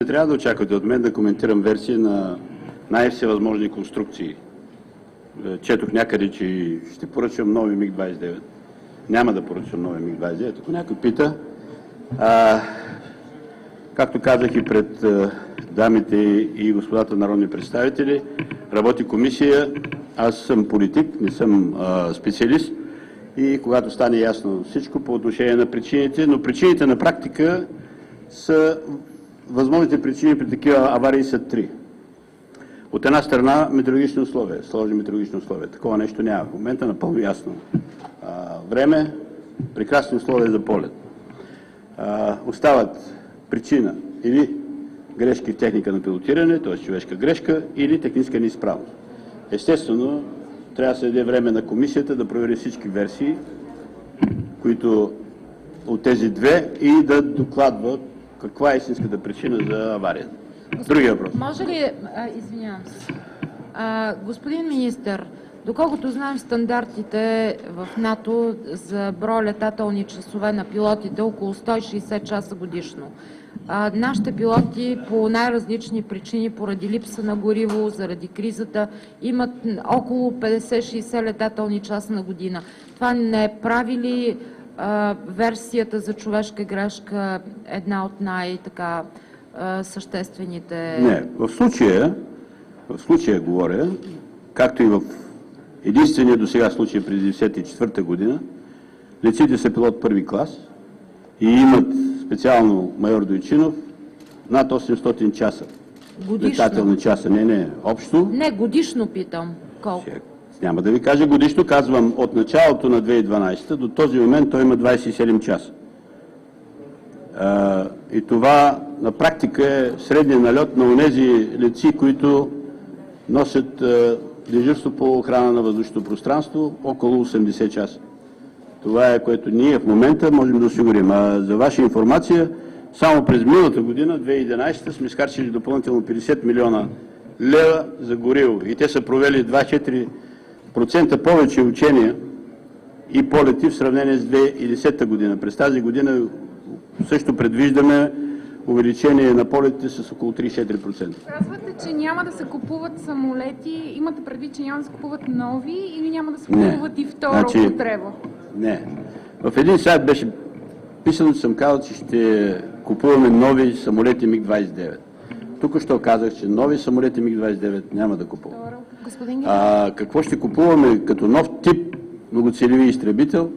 Не трябва да очаквате от мен да коментирам версии на най-всевъзможни конструкции. Четох някъде, че ще поръчам нови МиГ-29. Няма да поръчам нови МиГ-29. Ако някой пита, както казах и пред дамите и господата народни представители, работи комисия. Аз съм политик, не съм специалист. И когато стане ясно всичко по отношение на причините, но причините на практика са, възможните причини при такива аварии са три. От една страна метеорологични условия, сложни метеорологични условия. Такова нещо няма. В момента напълно ясно. Време, прекрасни условия за полет. Остават причина или грешки в техника на пилотиране, т.е. човешка грешка, или техническа неизправност. Естествено, трябва да се даде време на комисията да провери всички версии, които от тези две, и да докладва каква е истинската причина за аварията. Другия въпрос. Може ли, извинявам се, господин министър, доколкото знаем стандартите в НАТО за брой летателни часове на пилотите около 160 часа годишно. Нашите пилоти по най-различни причини, поради липса на гориво, заради кризата, имат около 50-60 летателни часа на година. Това не прави ли версията за човешка грешка една от най-съществените? Не, в случая говоря, както и в единствения до сега случай през 1994 година, летците са пилот първи клас и имат специално майор Дойчинов над 800 часа. Годишно? Летателни часа. Не, общо. Не, годишно питам. Колко? Няма да ви кажа годишно, казвам от началото на 2012 до този момент той има 27 часа. И това на практика е средния налет на онези летци, които носят дежурство по охрана на въздушното пространство около 80 часа. Това е, което ние в момента можем да осигурим. За ваша информация, само през миналата година, 2011, сме изхарчили допълнително 50 милиона лева за гориво. И те са провели 24% повече учения и полети в сравнение с 2010 година. През тази година също предвиждаме увеличение на полетите с около 34%. Казвате, че няма да се купуват самолети. Имате предвид, че няма да се купуват нови или няма да се купуват и втора употреба? Не. В един сайт беше писано, че съм казал, че ще купуваме нови самолети МиГ-29. Тук що казах, че нови самолети МиГ-29 няма да купуваме. Какво ще купуваме като нов тип многоцелеви изтребител?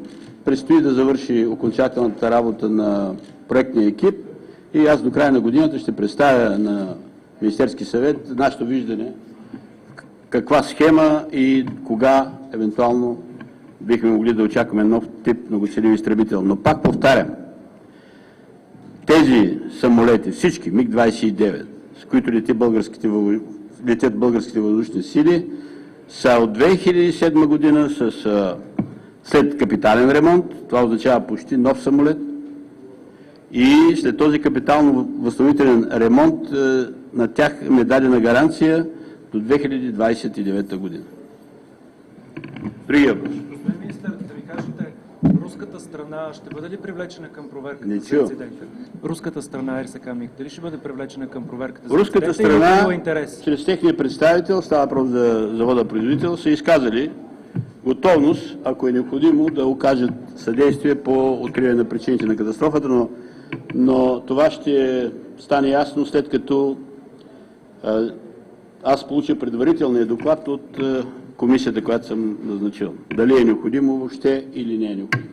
Предстои да завърши окончателната работа на проектния екип и аз до края на годината ще представя на Министерски съвет нашето виждане каква схема и кога евентуално бихме могли да очакваме нов тип многоцелеви изтребител. Но пак повтарям, тези самолети, всички МиГ-29, с които летят българските въздушни сили, са от 2007 година след капитален ремонт. Това означава почти нов самолет. И след този капитално-възстановителен ремонт на тях е дадена гаранция до 2029 година. Другия въпрос. Господин министър, да ви кажете, руската страна ще бъде ли привлечена към проверката за инцидента? Руската страна РСК МиГ, дали ще бъде привлечена към проверката за инцидента? Руската страна, чрез техния представител, става въпрос за завода-производител, са изказали готовност, ако е необходимо, да окажат съдействие по откриване на причините на катастрофата, но това ще стане ясно след като аз получа предварителния доклад от комисията, която съм назначил. Дали е необходимо въобще или не е необходимо.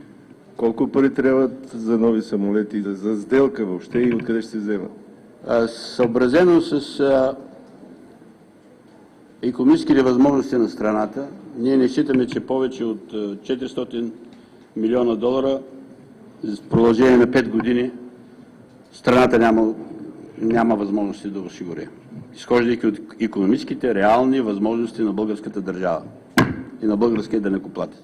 Колко пари трябват за нови самолети, за сделка въобще и откъде ще се вземат? Съобразено с икономическите възможности на страната, ние не считаме, че повече от 400 милиона долара в продължение на 5 години страната няма възможности да осигури. Изхождайки от икономическите реални възможности на българската държава и на българския данъкоплатец.